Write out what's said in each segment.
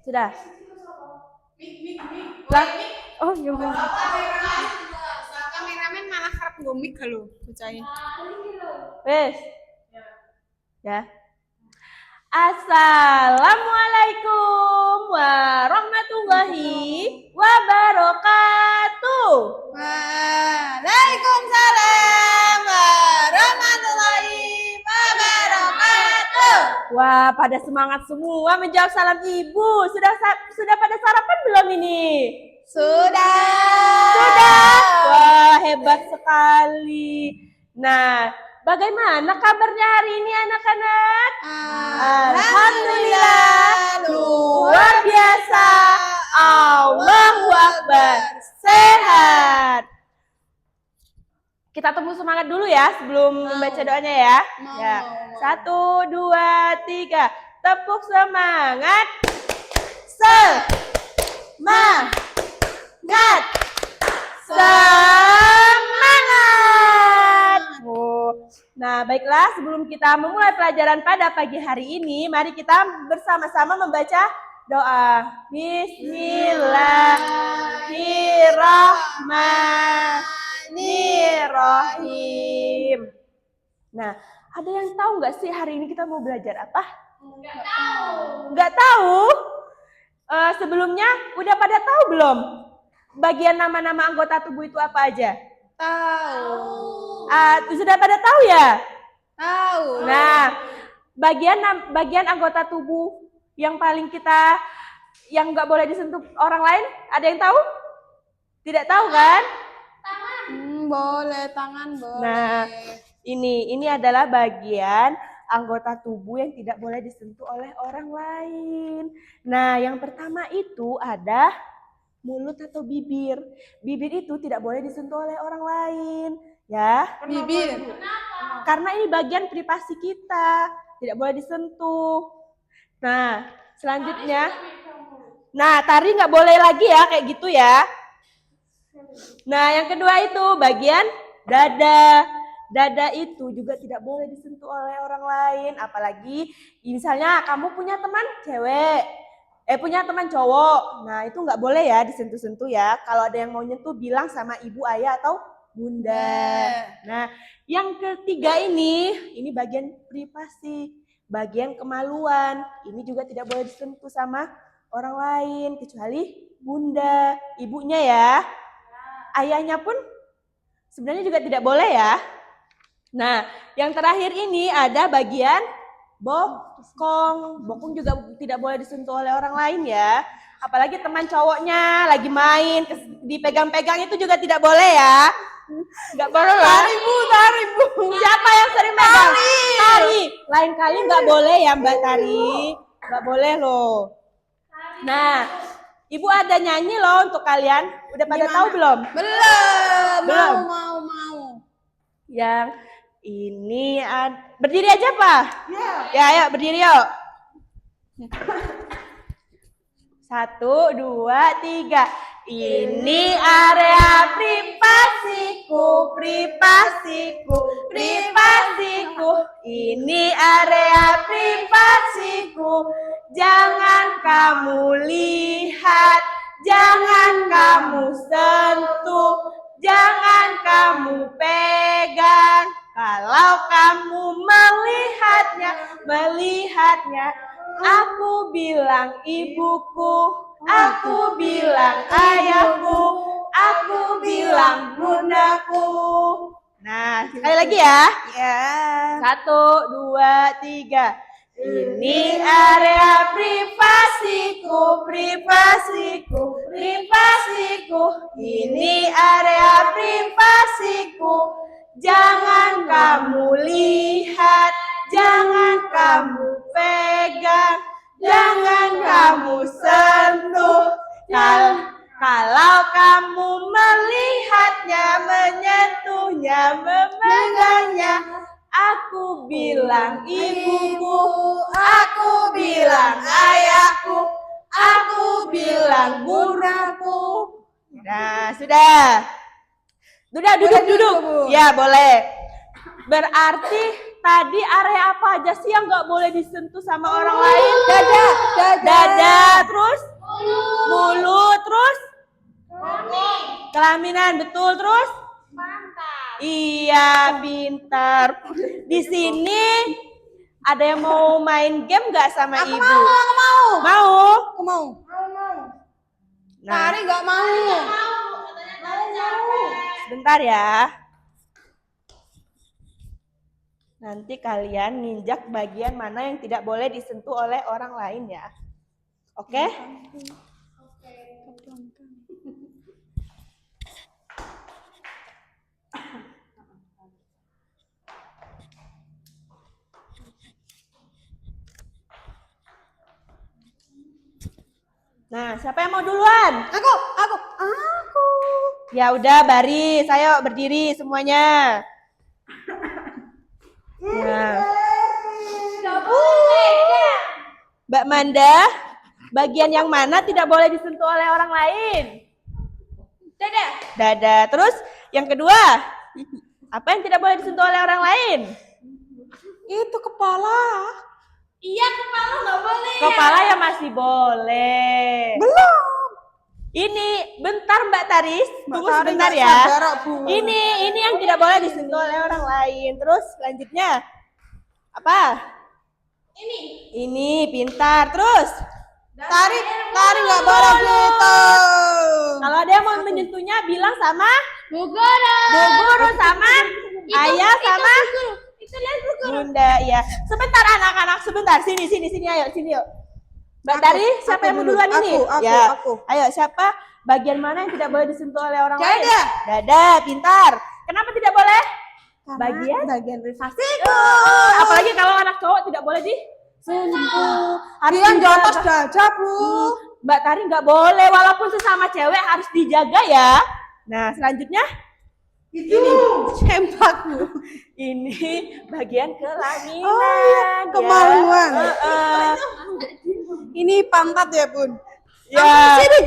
Sudah? Mik. Lah. Oh, ya udah. Kameramen malah kerap ngomik kalau percaya. Wes. Ya. Assalamualaikum warahmatullahi wabarakatuh. Waalaikumsalam warahmatullahi wabarakatuh. Wah, pada semangat semua menjawab salam ibu. Sudah pada sarapan belum ini? Sudah. Wah, hebat sekali. Nah, bagaimana kabarnya hari ini anak-anak? Alhamdulillah, luar biasa. Allahu Akbar. Sehat. Kita tepuk semangat dulu ya sebelum membaca doanya ya. Ya. 1, 2, 3. Tepuk semangat. Semangat. Semangat. Nah, baiklah, sebelum kita memulai pelajaran pada pagi hari ini, mari kita bersama-sama membaca doa. Bismillahirrahmanirrahim. Nah, ada yang tahu nggak sih hari ini kita mau belajar apa? Nggak tahu. Nggak tahu? Sebelumnya udah pada tahu belum? Bagian nama-nama anggota tubuh itu apa aja? Tahu. Sudah pada tahu ya? Tahu. Nah, bagian anggota tubuh yang paling yang nggak boleh disentuh orang lain, ada yang tahu? Tidak tahu kan? Boleh, tangan boleh. Nah, ini adalah bagian anggota tubuh yang tidak boleh disentuh oleh orang lain. Nah, yang pertama itu ada mulut atau bibir. Bibir itu tidak boleh disentuh oleh orang lain, ya. Bibir. Karena ini bagian privasi kita, tidak boleh disentuh. Nah, selanjutnya, tari nggak boleh lagi ya, kayak gitu ya. Nah, yang kedua itu bagian dada. Dada itu juga tidak boleh disentuh oleh orang lain, apalagi misalnya kamu punya teman cewek, punya teman cowok. Nah, itu nggak boleh ya disentuh-sentuh ya. Kalau ada yang mau nyentuh, bilang sama ibu, ayah, atau bunda. Nah, yang ketiga ini bagian privasi, bagian kemaluan. Ini juga tidak boleh disentuh sama orang lain, kecuali bunda, ibunya ya. Ayahnya pun sebenarnya juga tidak boleh ya. Nah, yang terakhir ini ada bagian bokong. Bokong juga tidak boleh disentuh oleh orang lain ya. Apalagi teman cowoknya lagi main, dipegang-pegang itu juga tidak boleh ya. Nggak boleh lah. Tari, Bu. Siapa yang sering pegang? Tari. Lain kali nggak boleh ya Mbak Tari. Nggak boleh loh. Nah, Ibu ada nyanyi loh untuk kalian. Udah pada tahu belum? Belum. Mau. Yang ini berdiri aja Pak. Ya, ayo berdiri yuk. 1, 2, 3. Ini area privasiku. Ini area privasiku. Jangan kamu lihat, jangan kamu sentuh, jangan kamu pegang. Kalau kamu melihatnya, aku bilang ibuku, aku bilang ayahku, aku bilang bundaku. Nah, sekali lagi ya. 1, 2, 3. Ini area privasiku. Ini area privasiku. Jangan kamu lihat, jangan kamu pegang, jangan kamu sentuh. Kalau kamu melihatnya, menyentuhnya, memegangnya, aku bilang ibuku, aku bilang ayahku, aku bilang bundaku. Nah, sudah. Duduk. Ya, boleh. Berarti tadi area apa aja sih yang nggak boleh disentuh sama orang lain? Dada. Terus Kelaminan, betul. Terus? Pantat. Iya, pintar. Di sini ada yang mau main game nggak sama Aku ibu? mau, aku mau. Mau? Aku mau. Nah, Tari nggak mau. sebentar ya. Nanti kalian ninjak bagian mana yang tidak boleh disentuh oleh orang lain ya. Oke? Nah, siapa yang mau duluan? Aku. Ya udah, baris. Ayo berdiri semuanya. Nah, Mbak Manda, bagian yang mana tidak boleh disentuh oleh orang lain? Dada. Dada. Terus yang kedua, apa yang tidak boleh disentuh oleh orang lain? Itu kepala. Iya, kepala nggak boleh. Kepala ya masih boleh. Belum. Ini bentar Mbak Taris, tunggu Tari sebentar nggak ya. sabar, Bu. Ini yang tidak boleh disentuh oleh orang lain. Terus selanjutnya apa? Ini pintar. Terus Tari nggak boleh gitu. kalau ada yang mau menyentuhnya bilang sama Bu Guru sama ayah sama bunda ya. Sebentar anak-anak, sebentar. Sini ayo, sini yuk. Mbak Tari, siapa yang mau duluan ini? Aku. Ayo, siapa? Bagian mana yang tidak boleh disentuh oleh orang lain? Dada. Dada, pintar. Kenapa tidak boleh? Bagian privasi. Apalagi kalau anak cowok tidak boleh disentuh. Harus Bilang di dijaga. atas dada, Bu. Mbak Tari nggak boleh, walaupun sesama cewek harus dijaga ya. Nah, selanjutnya Ini sempak, Bu. ini bagian kelaminan. Oh, iya, kemaluan. Ya. Ini pantat ya, Bun. Ya. Sini.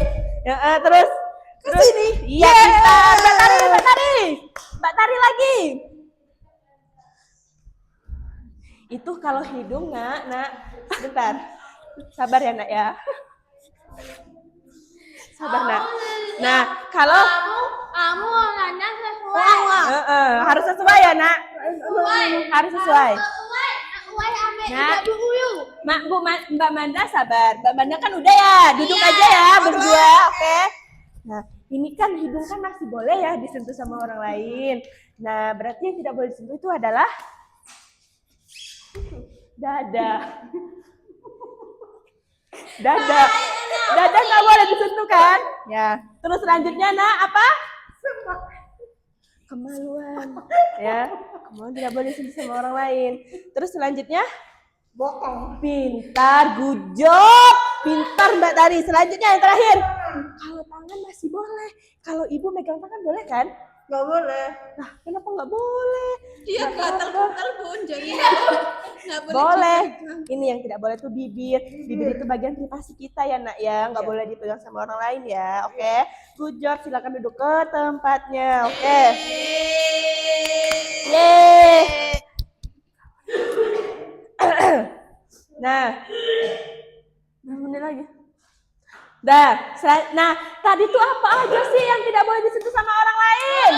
Ya, terus Kesini. Iya, pintar. Mbak Tari lagi. Itu kalau hidung, nak. Sebentar. Sabar ya, nak ya. Sabar, nak. Nah, kalau Kamu nanya sesuai. harus sesuai ya, nak. Harus sesuai. Nah, Mbak Manda sabar. Mbak Manda kan udah ya, duduk aja ya berdua, oke? Nah, ini kan hidung kan masih boleh ya disentuh sama orang lain. Nah, berarti yang tidak boleh disentuh itu adalah dada. Dada nggak boleh disentuh kan? Ya. Terus selanjutnya, nak, apa? Kemaluan. Ya, kemaluan tidak boleh disentuh sama orang lain. Terus selanjutnya? Bokong. Pintar, good job. Pintar Mbak Tari. Selanjutnya yang terakhir. Kalau tangan masih boleh. Kalau ibu megang tangan boleh kan? Nggak boleh. Nah, kenapa nggak boleh? Dia Nggak apa-apa. gatal-gatal, Bun. Jadi nggak Boleh. Ini yang tidak boleh tuh bibir. Bibir itu bagian privasi kita ya, nak ya. Nggak boleh dipegang sama orang lain ya. Oke. Good job. Silakan duduk ke tempatnya. Oke. Yeay. Nah, berapa menit lagi? Nah, tadi tuh apa aja sih yang tidak boleh disentuh sama orang lain?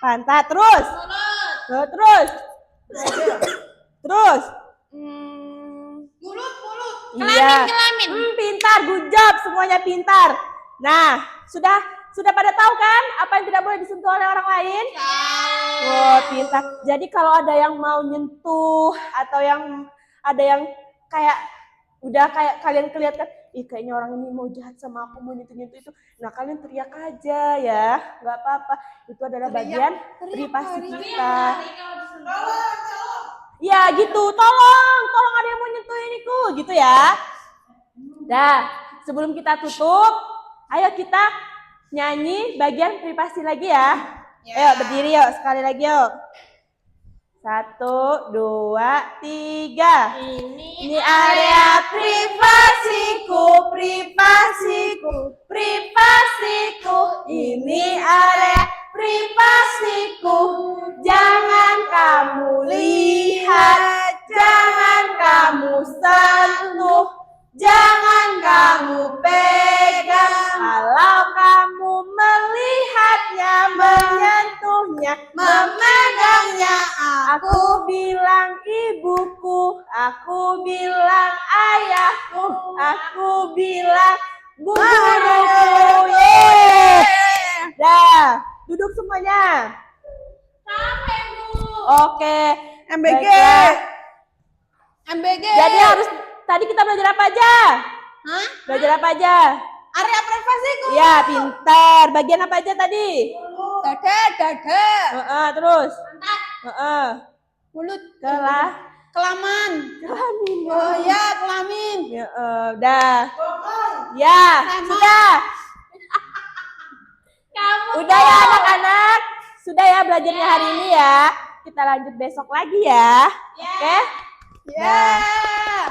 Pantat, terus? Terus? Terus? Mulut. Iya. Pintar, good job, semuanya pintar. Nah, sudah pada tahu kan apa yang tidak boleh disentuh oleh orang lain? Oh, pintar. Jadi kalau ada yang mau nyentuh atau ada yang kayak udah kayak kalian kelihatan, ih kayaknya orang ini mau jahat sama aku, mau nyentuh itu. Nah, kalian teriak aja ya, nggak apa-apa. Itu adalah bagian privasi kita. Ya gitu, tolong ada yang mau nyentuh iniku, gitu ya. Nah, sebelum kita tutup, ayo kita nyanyi bagian privasi lagi ya. Ayo berdiri yuk, sekali lagi yuk. 1, 2, 3. Ini area privasiku. Ini area privasiku. Jangan kamu lihat, jangan kamu sentuh, jangan kamu pegang. Kalau kamu memegangnya Aku bilang ibuku, aku bilang ayahku, aku bilang guruku. Yeay. Dah, duduk semuanya. Oke. MBG. Baiklah. MBG. Jadi harus tadi kita belajar apa aja? Hah? Belajar apa aja? Area privasiku. Ya, pintar. Bagian apa aja tadi? Dada. Terus. Mulut. Kelamin. Kelamin. Oh ya, kelamin. Ya, udah. Ya, sudah. Udah ya anak-anak. Sudah ya belajarnya hari ini ya. Kita lanjut besok lagi ya. Oke? Ya.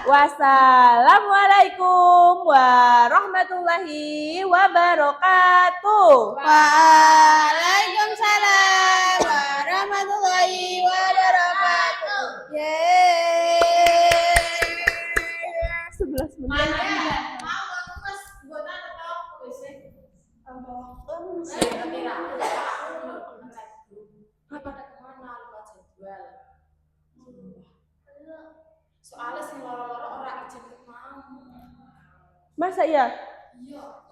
Wassalamualaikum warahmatullahi wabarakatuh. Waalaikumsalam warahmatullahi wabarakatuh. Yeay. 11 menit. Soalnya sing loro-loro ora izin mau. Masa ya? Iya.